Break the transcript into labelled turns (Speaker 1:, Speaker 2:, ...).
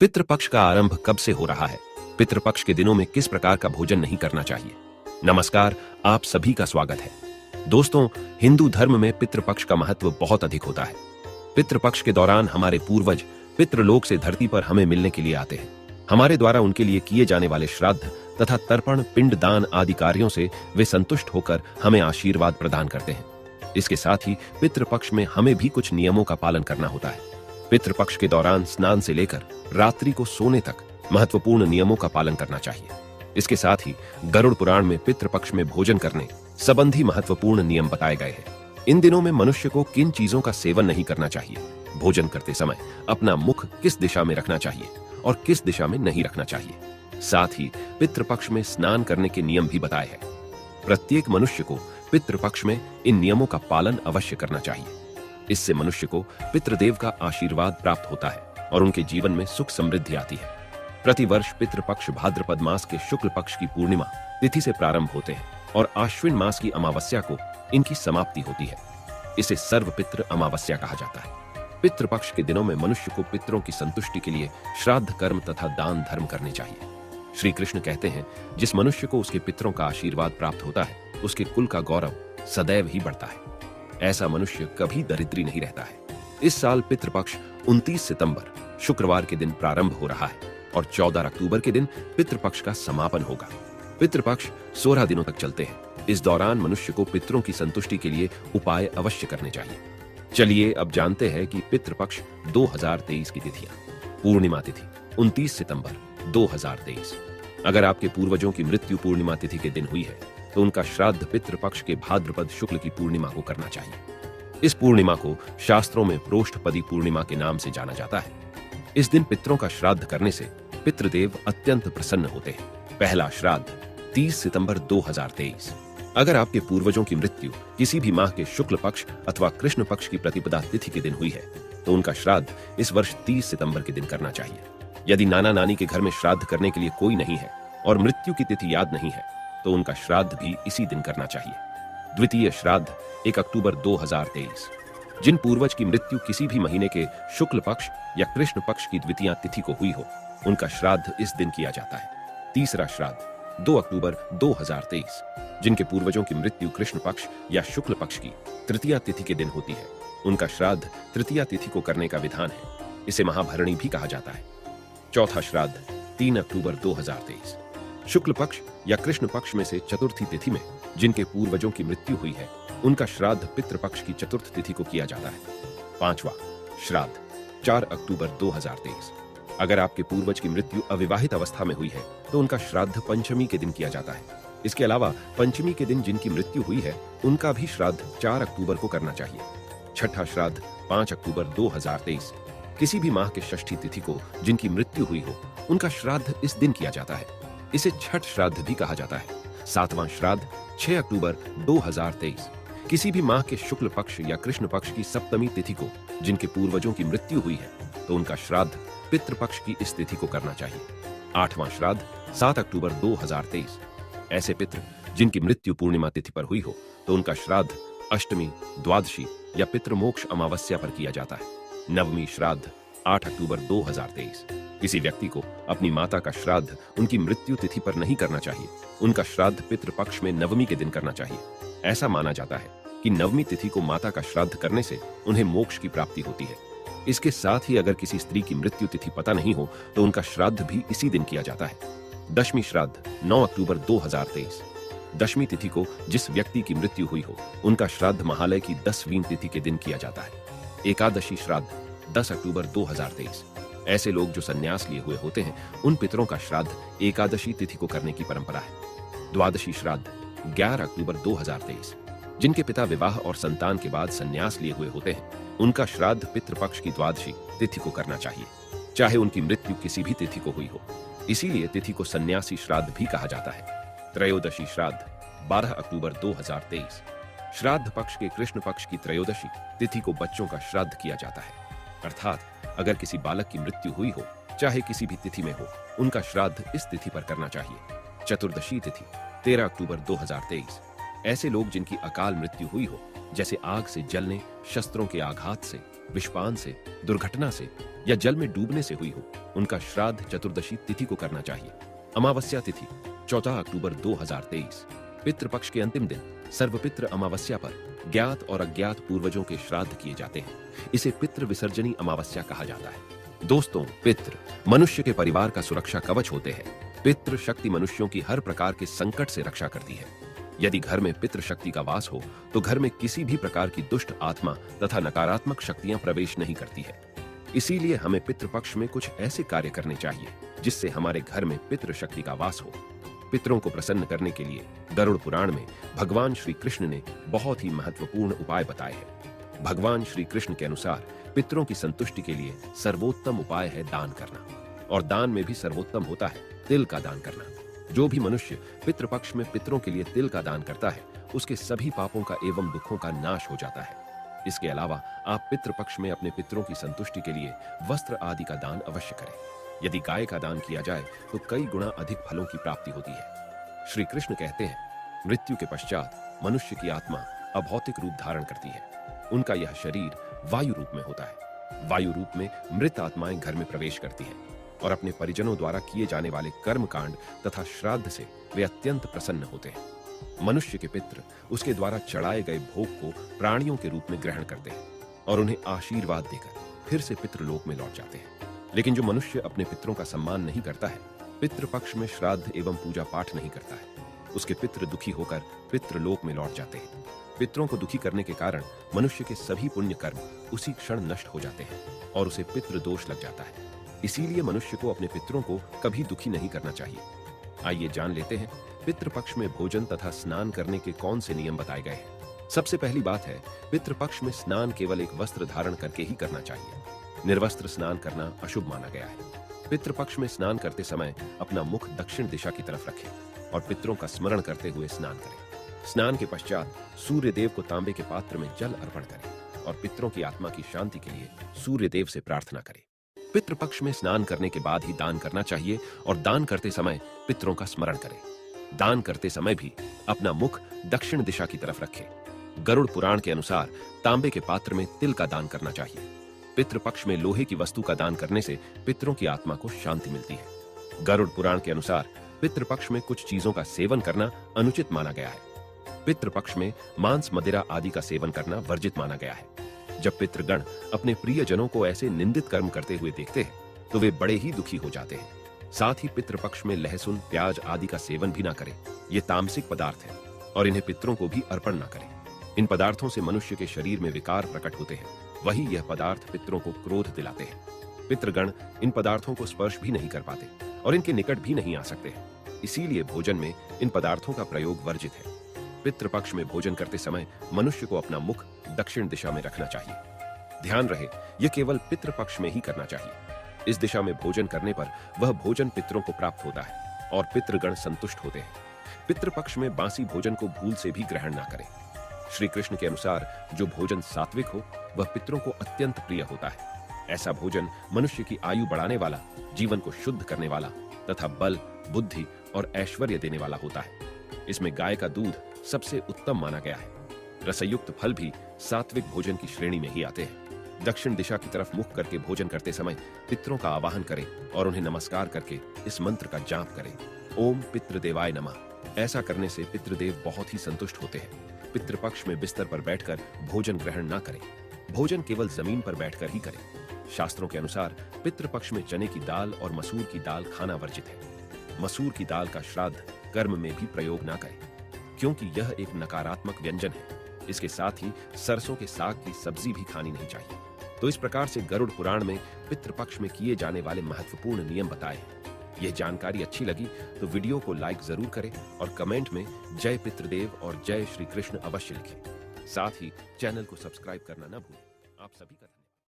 Speaker 1: पितृपक्ष का आरंभ कब से हो रहा है? पितृपक्ष के दिनों में किस प्रकार का भोजन नहीं करना चाहिए? नमस्कार, आप सभी का स्वागत है। दोस्तों, हिंदू धर्म में पितृपक्ष का महत्व बहुत अधिक होता है। पितृपक्ष के दौरान हमारे पूर्वज पितृलोक से धरती पर हमें मिलने के लिए आते हैं। हमारे द्वारा उनके लिए किए जाने वाले श्राद्ध तथा तर्पण, पिंड दान आदि कार्यों से वे संतुष्ट होकर हमें आशीर्वाद प्रदान करते हैं। इसके साथ ही पितृपक्ष में हमें भी कुछ नियमों का पालन करना होता है। पितृपक्ष के दौरान स्नान से लेकर रात्रि को सोने तक महत्वपूर्ण नियमों का पालन करना चाहिए। इसके साथ ही गरुड़ पुराण में पितृपक्ष में भोजन करने संबंधी महत्वपूर्ण नियम बताए गए हैं। इन दिनों में मनुष्य को किन चीजों का सेवन नहीं करना चाहिए, भोजन करते समय अपना मुख किस दिशा में रखना चाहिए और किस दिशा में नहीं रखना चाहिए। साथ ही पितृपक्ष में स्नान करने के नियम भी बताए हैं। प्रत्येक मनुष्य को पितृपक्ष में इन नियमों का पालन अवश्य करना चाहिए। इससे मनुष्य को पितृदेव का आशीर्वाद प्राप्त होता है और उनके जीवन में सुख समृद्धि आती है। प्रतिवर्ष पितृपक्ष भाद्रपद मास के शुक्ल पक्ष की पूर्णिमा तिथि से प्रारंभ होते हैं और आश्विन मास की अमावस्या को इनकी समाप्ति होती है। इसे सर्वपितृ अमावस्या कहा जाता है। पितृपक्ष के दिनों में मनुष्य को पितरों की संतुष्टि के लिए श्राद्ध कर्म तथा दान धर्म करने चाहिए। श्री कृष्ण कहते हैं, जिस मनुष्य को उसके पितरों का आशीर्वाद प्राप्त होता है, उसके कुल का गौरव सदैव ही बढ़ता है। ऐसा मनुष्य कभी दरिद्री नहीं रहता है। इस साल पितृपक्ष 29 सितंबर शुक्रवार के दिन प्रारंभ हो रहा है और 14 अक्टूबर के दिन पितृपक्ष का समापन होगा। पितृपक्ष 16 दिनों तक चलते हैं। इस दौरान मनुष्य को पितरों की संतुष्टि के लिए उपाय अवश्य करने चाहिए। चलिए अब जानते हैं कि पितृपक्ष 2023 की तिथियां। पूर्णिमा तिथि 29 सितंबर 2023। अगर आपके पूर्वजों की मृत्यु पूर्णिमा तिथि के दिन हुई है तो उनका श्राद्ध पितृपक्ष के भाद्रपद शुक्ल की पूर्णिमा को करना चाहिए। इस पूर्णिमा को शास्त्रों में प्रोष्ठपदी पूर्णिमा के नाम से जाना जाता है। इस दिन पितरों का श्राद्ध करने से पितृदेव अत्यंत प्रसन्न होते हैं। पहला श्राद्ध 30 सितंबर 2023। अगर आपके पूर्वजों की मृत्यु किसी भी माह के शुक्ल पक्ष अथवा कृष्ण पक्ष की प्रतिपदा तिथि के दिन हुई है तो उनका श्राद्ध इस वर्ष 30 सितंबर के दिन करना चाहिए। यदि नाना नानी के घर में श्राद्ध करने के लिए कोई नहीं है और मृत्यु की तिथि याद नहीं है तो उनका श्राद्ध भी इसी दिन करना चाहिए। द्वितीय श्राद्ध 1 अक्टूबर 2023। जिन पूर्वज की मृत्यु किसी भी महीने के शुक्ल पक्ष या कृष्ण पक्ष की द्वितीय तिथि को हुई हो, उनका श्राद्ध इस दिन किया जाता है। तीसरा श्राद्ध 2 अक्टूबर 2023। जिनके पूर्वजों की मृत्यु कृष्ण पक्ष या शुक्ल पक्ष की तृतीया तिथि के दिन होती है, उनका श्राद्ध तृतीया तिथि को करने का विधान है। इसे महाभरणी भी कहा जाता है। चौथा श्राद्ध 3 अक्टूबर 2023। शुक्ल पक्ष या कृष्ण पक्ष में से चतुर्थी तिथि में जिनके पूर्वजों की मृत्यु हुई है, उनका श्राद्ध पितृपक्ष की चतुर्थ तिथि को किया जाता है। पांचवा श्राद्ध 4 अक्टूबर 2023। अगर आपके पूर्वज की मृत्यु अविवाहित अवस्था में हुई है तो उनका श्राद्ध पंचमी के दिन किया जाता है। इसके अलावा पंचमी के दिन जिनकी मृत्यु हुई है, उनका भी श्राद्ध 4 अक्टूबर को करना चाहिए। छठा श्राद्ध 5 अक्टूबर 2023। किसी भी माह के षष्ठी तिथि को जिनकी मृत्यु हुई हो, उनका श्राद्ध इस दिन किया जाता है। इसे छठ श्राद्ध भी कहा जाता है। सातवां श्राद्ध 6 अक्टूबर 2023। किसी भी माह के शुक्ल पक्ष या कृष्ण पक्ष की सप्तमी तिथि को जिनके पूर्वजों की मृत्यु हुई है तो उनका श्राद्ध पितृपक्ष की इस तिथि को करना चाहिए। आठवां श्राद्ध 7 अक्टूबर 2023। ऐसे पितृ जिनकी मृत्यु पूर्णिमा तिथि पर हुई हो तो उनका श्राद्ध अष्टमी, द्वादशी या पितृमोक्ष अमावस्या पर किया जाता है। नवमी श्राद्ध 8 अक्टूबर 2023। किसी व्यक्ति को अपनी माता का श्राद्ध उनकी मृत्यु तिथि पर नहीं करना चाहिए। उनका श्राद्ध पितृपक्ष में नवमी के दिन करना चाहिए। ऐसा माना जाता है कि नवमी तिथि को माता का श्राद्ध करने से उन्हें मोक्ष की प्राप्ति होती है। इसके साथ ही अगर किसी स्त्री की मृत्यु तिथि पता नहीं हो तो उनका श्राद्ध भी इसी दिन किया जाता है। दशमी श्राद्ध 9 अक्टूबर 2023। दशमी तिथि को जिस व्यक्ति की मृत्यु हुई हो, उनका श्राद्ध महालय की 10वीं तिथि के दिन किया जाता है। एकादशी श्राद्ध 10 अक्टूबर 2023। ऐसे लोग जो संन्यास लिए हुए होते हैं, उन पितरों का श्राद्ध एकादशी तिथि को करने की परंपरा है। द्वादशी श्राद्ध 11 अक्टूबर 2023। जिनके पिता विवाह और संतान के बाद संन्यास लिए हुए होते हैं, उनका श्राद्ध पितृपक्ष की द्वादशी तिथि को करना चाहिए, चाहे उनकी मृत्यु किसी भी तिथि को हुई हो। इसीलिए तिथि को सन्यासी श्राद्ध भी कहा जाता है। त्रयोदशी श्राद्ध 12 अक्टूबर 2023। श्राद्ध पक्ष के कृष्ण पक्ष की त्रयोदशी तिथि को बच्चों का श्राद्ध किया जाता है। अर्थात अगर किसी बालक की मृत्यु हुई हो, चाहे किसी भी तिथि में हो, उनका श्राद्ध इस तिथि पर करना चाहिए। चतुर्दशी तिथि 13 अक्टूबर 2023। ऐसे लोग जिनकी अकाल मृत्यु हुई हो, जैसे आग से जलने, शस्त्रों के आघात से, विषपान से, दुर्घटना से, या जल में डूबने से हुई हो, उनका श्राद्ध चतुर्दशी तिथि को करना चाहिए। अमावस्या तिथि 14 अक्टूबर 2023। पितृपक्ष के अंतिम दिन सर्वपित्र अमावस्या पर ज्ञात और अज्ञात पूर्वजों के श्राद्ध किए जाते हैं। इसे पितृ विसर्जनी अमावस्या कहा जाता है। दोस्तों, पितृ मनुष्य के परिवार का सुरक्षा कवच होते हैं। पितृ शक्ति मनुष्यों की हर प्रकार के संकट से रक्षा करती है। यदि घर में पितृ शक्ति का वास हो तो घर में किसी भी प्रकार की दुष्ट आत्मा तथा नकारात्मक शक्तियां प्रवेश नहीं करती है। इसीलिए हमें पितृपक्ष में कुछ ऐसे कार्य करने चाहिए जिससे हमारे घर में पितृ शक्ति का वास हो। पितरों को प्रसन्न करने के लिए गरुड़ पुराण में भगवान श्री कृष्ण ने बहुत ही महत्वपूर्ण उपाय बताए हैं। भगवान श्री कृष्ण के अनुसार पितरों की संतुष्टि के लिए सर्वोत्तम उपाय है दान करना, और दान में भी सर्वोत्तम होता है तिल का दान करना। जो भी मनुष्य पितृपक्ष में पितरों के लिए तिल का दान करता है, उसके सभी पापों का एवं दुखों का नाश हो जाता है। इसके अलावा आप पितृपक्ष में अपने पितरों की संतुष्टि के लिए वस्त्र आदि का दान अवश्य करें। यदि गाय का दान किया जाए तो कई गुना अधिक फलों की प्राप्ति होती है। श्री कृष्ण कहते हैं, मृत्यु के पश्चात मनुष्य की आत्मा अभौतिक रूप धारण करती है। उनका यह शरीर वायु रूप में होता है। वायु रूप में मृत आत्माएं घर में प्रवेश करती हैं और अपने परिजनों द्वारा किए जाने वाले कर्म कांड तथा श्राद्ध से वे अत्यंत प्रसन्न होते हैं। मनुष्य के पितृ उसके द्वारा चढ़ाए गए भोग को प्राणियों के रूप में ग्रहण करते हैं और उन्हें आशीर्वाद देकर फिर से पितृलोक में लौट जाते हैं। लेकिन जो मनुष्य अपने पितरों का सम्मान नहीं करता है, पितृपक्ष में श्राद्ध एवं पूजा पाठ नहीं करता है, उसके पितृ दुखी होकर पितृलोक में लौट जाते हैं। पितरों को दुखी करने के कारण मनुष्य के सभी पुण्य कर्म उसी क्षण नष्ट हो जाते हैं और उसे पितृ दोष लग जाता है। इसीलिए मनुष्य को अपने पितरों को कभी दुखी नहीं करना चाहिए। आइए जान लेते हैं पितृपक्ष में भोजन तथा स्नान करने के कौन से नियम बताए गए हैं। सबसे पहली बात है, पितृपक्ष में स्नान केवल एक वस्त्र धारण करके ही करना चाहिए। निर्वस्त्र स्नान करना अशुभ माना गया है। पितृपक्ष में स्नान करते समय अपना मुख दक्षिण दिशा की तरफ रखें और पितरों का स्मरण करते हुए स्नान करें। स्नान के पश्चात सूर्य देव को तांबे के पात्र में जल अर्पण करें और पितरों की आत्मा की शांति के लिए सूर्य देव से प्रार्थना करें। पितृपक्ष में स्नान करने के बाद ही दान करना चाहिए और दान करते समय पितरों का स्मरण करें। दान करते समय भी अपना मुख दक्षिण दिशा की तरफ रखें। गरुड़ पुराण के अनुसार तांबे के पात्र में तिल का दान करना चाहिए। पितृपक्ष में लोहे की वस्तु का दान करने से पितरों की आत्मा को शांति मिलती है। गरुड़ पुराण के अनुसार पितृपक्ष में कुछ चीजों का सेवन करना अनुचित माना गया है। पितृपक्ष में मांस मदिरा आदि का सेवन करना वर्जित माना गया है। जब पितृगण अपने प्रियजनों को ऐसे निंदित कर्म करते हुए देखते हैं तो वे बड़े ही दुखी हो जाते हैं। साथ ही पितृपक्ष में लहसुन, प्याज आदि का सेवन भी ना करें। ये तामसिक पदार्थ हैं और इन्हें पितरों को भी अर्पण ना करें। इन पदार्थों से मनुष्य के शरीर में विकार प्रकट होते हैं। वही यह पदार्थ पितरों को क्रोध दिलाते हैं। पितृगण इन पदार्थों को स्पर्श भी नहीं कर पाते और इनके निकट भी नहीं आ सकते। इसीलिए भोजन में इन पदार्थों का प्रयोग वर्जित है। पितृपक्ष में भोजन करते समय मनुष्य को अपना मुख दक्षिण दिशा में रखना चाहिए। ध्यान रहे, यह केवल पितृपक्ष में ही करना चाहिए। इस दिशा में भोजन करने पर वह भोजन पितरों को प्राप्त होता है और पितृगण संतुष्ट होते हैं। पितृपक्ष में बासी भोजन को भूल से भी ग्रहण ना करें। श्री कृष्ण के अनुसार जो भोजन सात्विक हो वह पितरों को अत्यंत प्रिय होता है। ऐसा भोजन मनुष्य की आयु बढ़ाने वाला, जीवन को शुद्ध करने वाला तथा बल, बुद्धि और ऐश्वर्य देने वाला होता है। इसमें गाय का दूध सबसे उत्तम माना गया है। रसयुक्त फल भी सात्विक भोजन की श्रेणी में ही आते हैं। दक्षिण दिशा की तरफ मुख करके भोजन करते समय पितरों का आवाहन करें और उन्हें नमस्कार करके इस मंत्र का जाप करें, ओम पितृदेवाय नमः। ऐसा करने से पितृदेव बहुत ही संतुष्ट होते हैं। पितृपक्ष में बिस्तर पर बैठकर भोजन ग्रहण ना करें। भोजन केवल जमीन पर बैठकर ही करें। शास्त्रों के अनुसार पितृपक्ष में चने की दाल और मसूर की दाल खाना वर्जित है। मसूर की दाल का श्राद्ध कर्म में भी प्रयोग ना करें, क्योंकि यह एक नकारात्मक व्यंजन है। इसके साथ ही सरसों के साग की सब्जी भी खानी नहीं चाहिए। तो इस प्रकार से गरुड़ पुराण में पितृपक्ष में किए जाने वाले महत्वपूर्ण नियम बताए हैं। यह जानकारी अच्छी लगी तो वीडियो को लाइक जरूर करें और कमेंट में जय पितृदेव और जय श्री कृष्ण अवश्य लिखें। साथ ही चैनल को सब्सक्राइब करना ना भूलें। आप सभी का